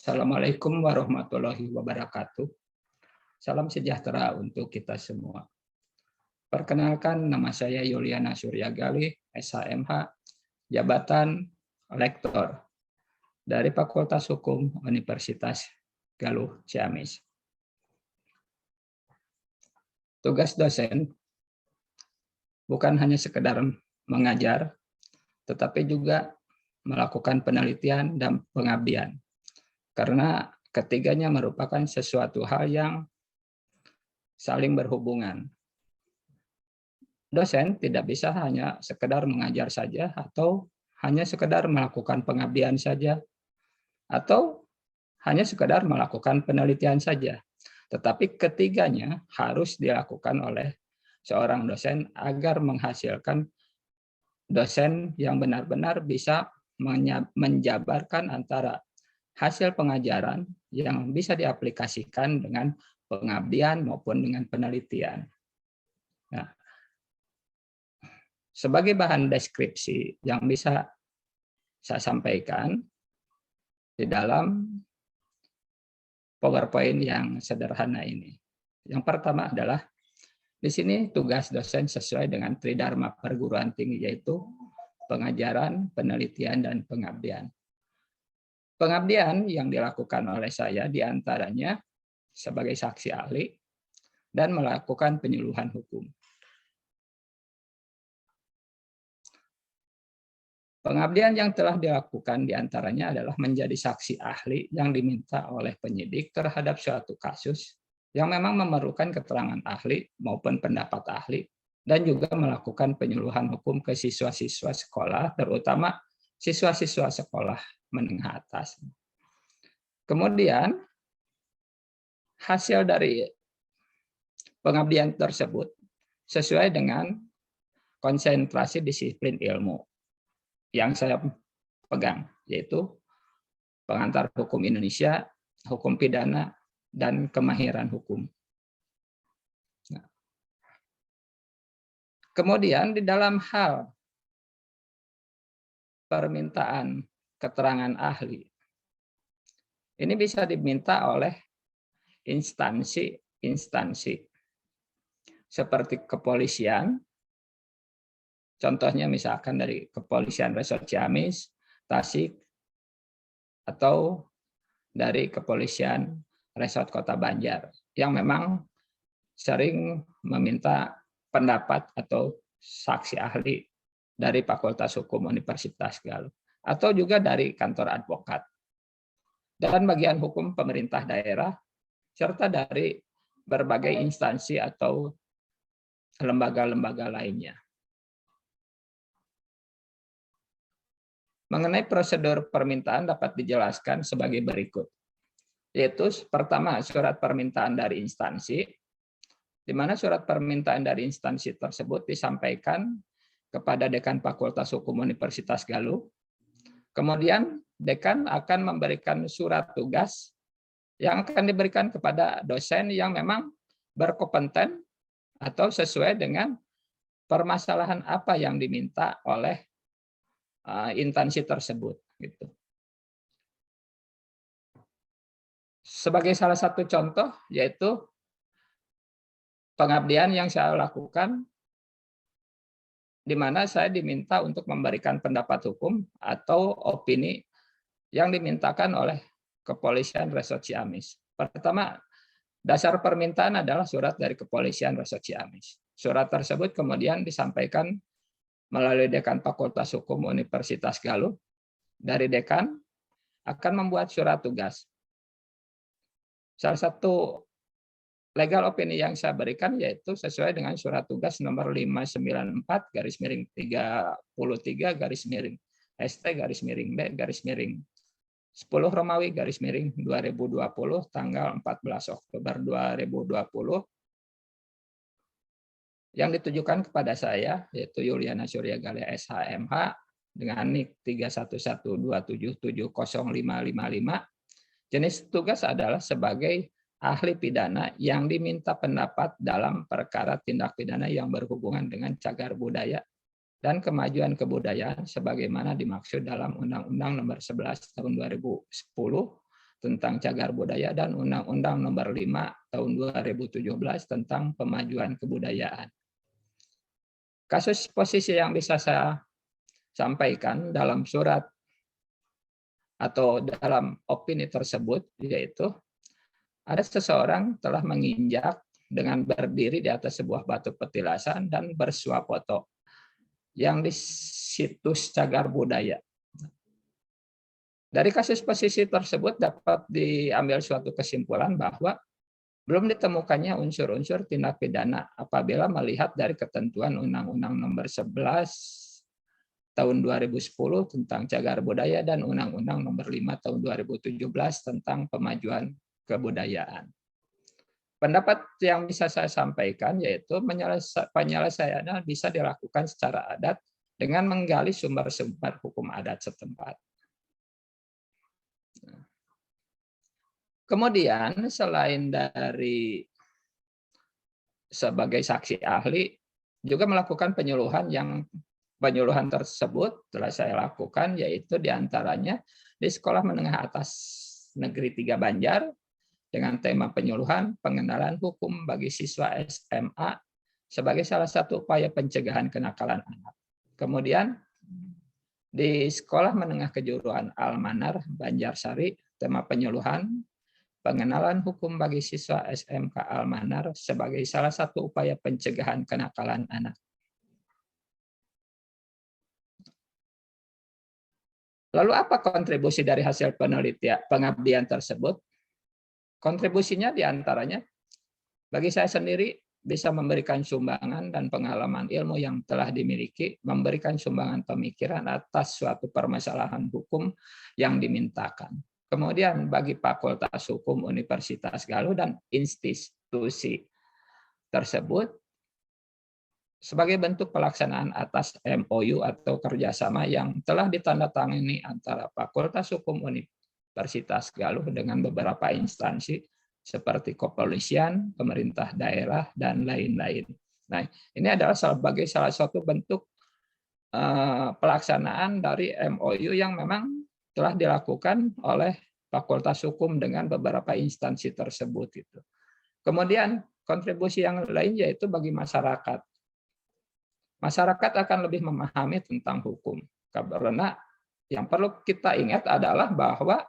Assalamualaikum warahmatullahi wabarakatuh. Salam sejahtera untuk kita semua. Perkenalkan, nama saya Yuliana Suryagali, SHMH, jabatan Lektor dari Fakultas Hukum Universitas Galuh Ciamis. Tugas dosen bukan hanya sekedar mengajar, tetapi juga melakukan penelitian dan pengabdian. Karena ketiganya merupakan sesuatu hal yang saling berhubungan. Dosen tidak bisa hanya sekedar mengajar saja, atau hanya sekedar melakukan pengabdian saja, atau hanya sekedar melakukan penelitian saja. Tetapi ketiganya harus dilakukan oleh seorang dosen agar menghasilkan dosen yang benar-benar bisa menjabarkan antara hasil pengajaran yang bisa diaplikasikan dengan pengabdian maupun dengan penelitian. Nah, sebagai bahan deskripsi yang bisa saya sampaikan di dalam PowerPoint yang sederhana ini. Yang pertama adalah di sini tugas dosen sesuai dengan Tridharma perguruan tinggi, yaitu pengajaran, penelitian, dan pengabdian. Pengabdian yang dilakukan oleh saya diantaranya sebagai saksi ahli dan melakukan penyuluhan hukum. Pengabdian yang telah dilakukan diantaranya adalah menjadi saksi ahli yang diminta oleh penyidik terhadap suatu kasus yang memang memerlukan keterangan ahli maupun pendapat ahli, dan juga melakukan penyuluhan hukum ke siswa-siswa sekolah, terutama siswa-siswa sekolah menengah atas. Kemudian hasil dari pengabdian tersebut sesuai dengan konsentrasi disiplin ilmu yang saya pegang, yaitu pengantar hukum Indonesia, hukum pidana, dan kemahiran hukum. Nah, kemudian di dalam hal permintaan keterangan ahli, ini bisa diminta oleh instansi seperti kepolisian, contohnya misalkan dari Kepolisian Resort Ciamis, Tasik, atau dari Kepolisian Resort Kota Banjar, yang memang sering meminta pendapat atau saksi ahli dari Fakultas Hukum Universitas Galuh, atau juga dari kantor advokat, dan bagian hukum pemerintah daerah, serta dari berbagai instansi atau lembaga-lembaga lainnya. Mengenai prosedur permintaan dapat dijelaskan sebagai berikut, yaitu pertama, surat permintaan dari instansi, di mana surat permintaan dari instansi tersebut disampaikan kepada Dekan Fakultas Hukum Universitas Galuh. Kemudian dekan akan memberikan surat tugas yang akan diberikan kepada dosen yang memang berkompeten atau sesuai dengan permasalahan apa yang diminta oleh instansi tersebut. Gitu. Sebagai salah satu contoh, yaitu pengabdian yang saya lakukan, di mana saya diminta untuk memberikan pendapat hukum atau opini yang dimintakan oleh Kepolisian Resort Ciamis. Pertama, dasar permintaan adalah surat dari Kepolisian Resort Ciamis. Surat tersebut kemudian disampaikan melalui Dekan Fakultas Hukum Universitas Galuh. Dari dekan akan membuat surat tugas. Salah satu legal opini yang saya berikan yaitu sesuai dengan surat tugas nomor 594/33/ST/B/10 Romawi/2020 tanggal 14 Oktober 2020 yang ditujukan kepada saya, yaitu Yuliana Suryagali SHMH dengan NIK 31127705555. Jenis tugas adalah sebagai ahli pidana yang diminta pendapat dalam perkara tindak pidana yang berhubungan dengan cagar budaya dan kemajuan kebudayaan sebagaimana dimaksud dalam Undang-Undang Nomor 11 Tahun 2010 tentang cagar budaya dan Undang-Undang Nomor 5 Tahun 2017 tentang pemajuan kebudayaan. Kasus posisi yang bisa saya sampaikan dalam surat atau dalam opini tersebut yaitu ada seseorang telah menginjak dengan berdiri di atas sebuah batu petilasan dan bersuah foto yang di situs cagar budaya. Dari kasus posisi tersebut dapat diambil suatu kesimpulan bahwa belum ditemukannya unsur-unsur tindak pidana apabila melihat dari ketentuan Undang-Undang Nomor 11 Tahun 2010 tentang cagar budaya dan Undang-Undang Nomor 5 Tahun 2017 tentang pemajuan kebudayaan. Pendapat yang bisa saya sampaikan yaitu penyelesaiannya bisa dilakukan secara adat dengan menggali sumber-sumber hukum adat setempat. Kemudian selain dari sebagai saksi ahli, juga melakukan penyuluhan tersebut telah saya lakukan yaitu diantaranya di Sekolah Menengah Atas Negeri 3 Banjar dengan tema penyuluhan pengenalan hukum bagi siswa SMA sebagai salah satu upaya pencegahan kenakalan anak. Kemudian di Sekolah Menengah Kejuruan Al-Manar Banjarsari tema penyuluhan pengenalan hukum bagi siswa SMK Al-Manar sebagai salah satu upaya pencegahan kenakalan anak. Lalu apa kontribusi dari hasil penelitian pengabdian tersebut? Kontribusinya diantaranya bagi saya sendiri bisa memberikan sumbangan dan pengalaman ilmu yang telah dimiliki, memberikan sumbangan pemikiran atas suatu permasalahan hukum yang dimintakan. Kemudian bagi Fakultas Hukum Universitas Galuh dan institusi tersebut, sebagai bentuk pelaksanaan atas MOU atau kerjasama yang telah ditandatangani antara Fakultas Hukum Universitas Galuh dengan beberapa instansi seperti kepolisian, pemerintah daerah, dan lain-lain. Nah, ini adalah sebagai salah satu bentuk pelaksanaan dari MOU yang memang telah dilakukan oleh Fakultas Hukum dengan beberapa instansi tersebut. Kemudian kontribusi yang lain yaitu bagi masyarakat. Masyarakat akan lebih memahami tentang hukum. Karena yang perlu kita ingat adalah bahwa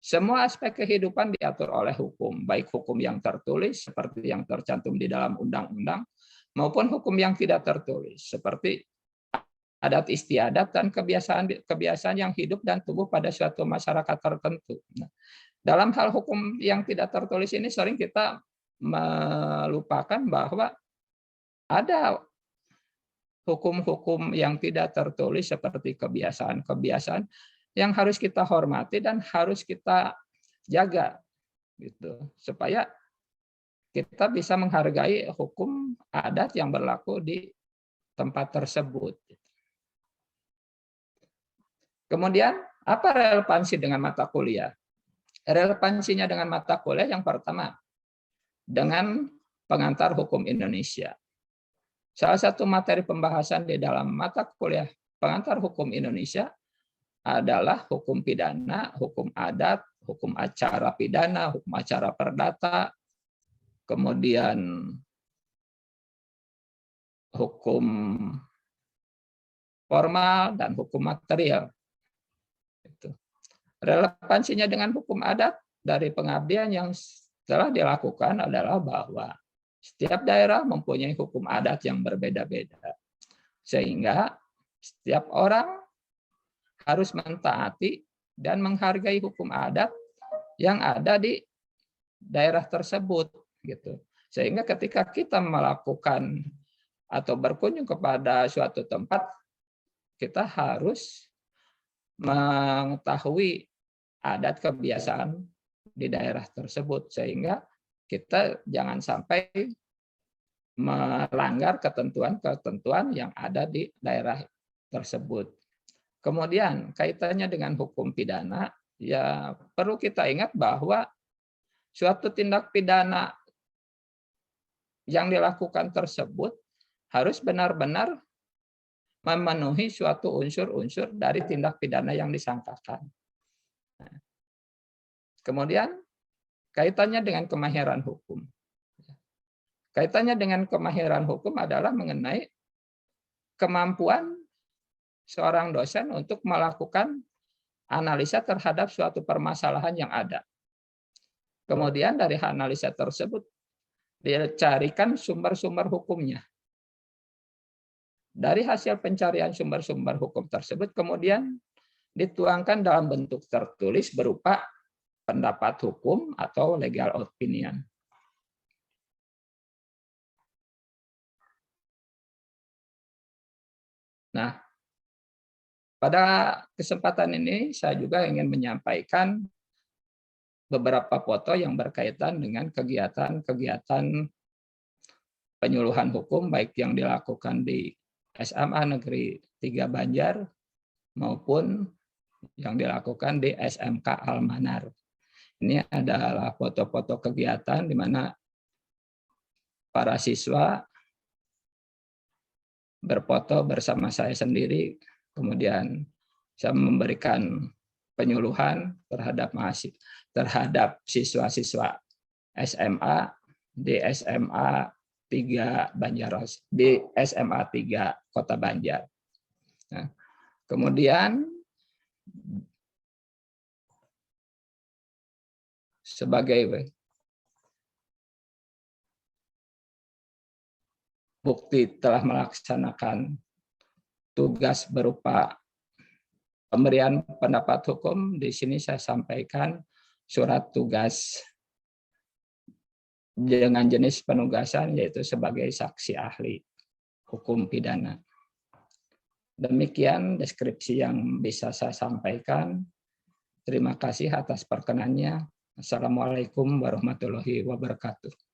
semua aspek kehidupan diatur oleh hukum, baik hukum yang tertulis seperti yang tercantum di dalam undang-undang, maupun hukum yang tidak tertulis seperti adat istiadat dan kebiasaan yang hidup dan tumbuh pada suatu masyarakat tertentu. Nah, dalam hal hukum yang tidak tertulis ini sering kita melupakan bahwa ada hukum-hukum yang tidak tertulis seperti kebiasaan-kebiasaan yang harus kita hormati dan harus kita jaga gitu supaya kita bisa menghargai hukum adat yang berlaku di tempat tersebut. Kemudian apa relevansi dengan mata kuliah? Relevansinya dengan mata kuliah yang pertama dengan pengantar hukum Indonesia. Salah satu materi pembahasan di dalam mata kuliah pengantar hukum Indonesia adalah hukum pidana, hukum adat, hukum acara pidana, hukum acara perdata, kemudian hukum formal dan hukum material. Relevansinya dengan hukum adat dari pengabdian yang telah dilakukan adalah bahwa setiap daerah mempunyai hukum adat yang berbeda-beda. Sehingga setiap orang harus mentaati dan menghargai hukum adat yang ada di daerah tersebut gitu. Sehingga ketika kita melakukan atau berkunjung kepada suatu tempat, kita harus mengetahui adat kebiasaan di daerah tersebut sehingga kita jangan sampai melanggar ketentuan-ketentuan yang ada di daerah tersebut. Kemudian kaitannya dengan hukum pidana, ya perlu kita ingat bahwa suatu tindak pidana yang dilakukan tersebut harus benar-benar memenuhi suatu unsur-unsur dari tindak pidana yang disangkakan. Kemudian kaitannya dengan kemahiran hukum. Kaitannya dengan kemahiran hukum adalah mengenai kemampuan seorang dosen untuk melakukan analisa terhadap suatu permasalahan yang ada. Kemudian dari analisa tersebut dicarikan sumber-sumber hukumnya. Dari hasil pencarian sumber-sumber hukum tersebut kemudian dituangkan dalam bentuk tertulis berupa pendapat hukum atau legal opinion. Nah, pada kesempatan ini saya juga ingin menyampaikan beberapa foto yang berkaitan dengan kegiatan-kegiatan penyuluhan hukum baik yang dilakukan di SMA Negeri 3 Banjar maupun yang dilakukan di SMK Almanar. Ini adalah foto-foto kegiatan di mana para siswa berfoto bersama saya sendiri, kemudian saya memberikan penyuluhan terhadap siswa-siswa SMA di SMA 3 Banjaros, di SMA 3 Kota Banjar. Nah, kemudian sebagai bukti telah melaksanakan tugas berupa pemberian pendapat hukum, di sini saya sampaikan surat tugas dengan jenis penugasan yaitu sebagai saksi ahli hukum pidana. Demikian deskripsi yang bisa saya sampaikan. Terima kasih atas perkenannya. Assalamualaikum warahmatullahi wabarakatuh.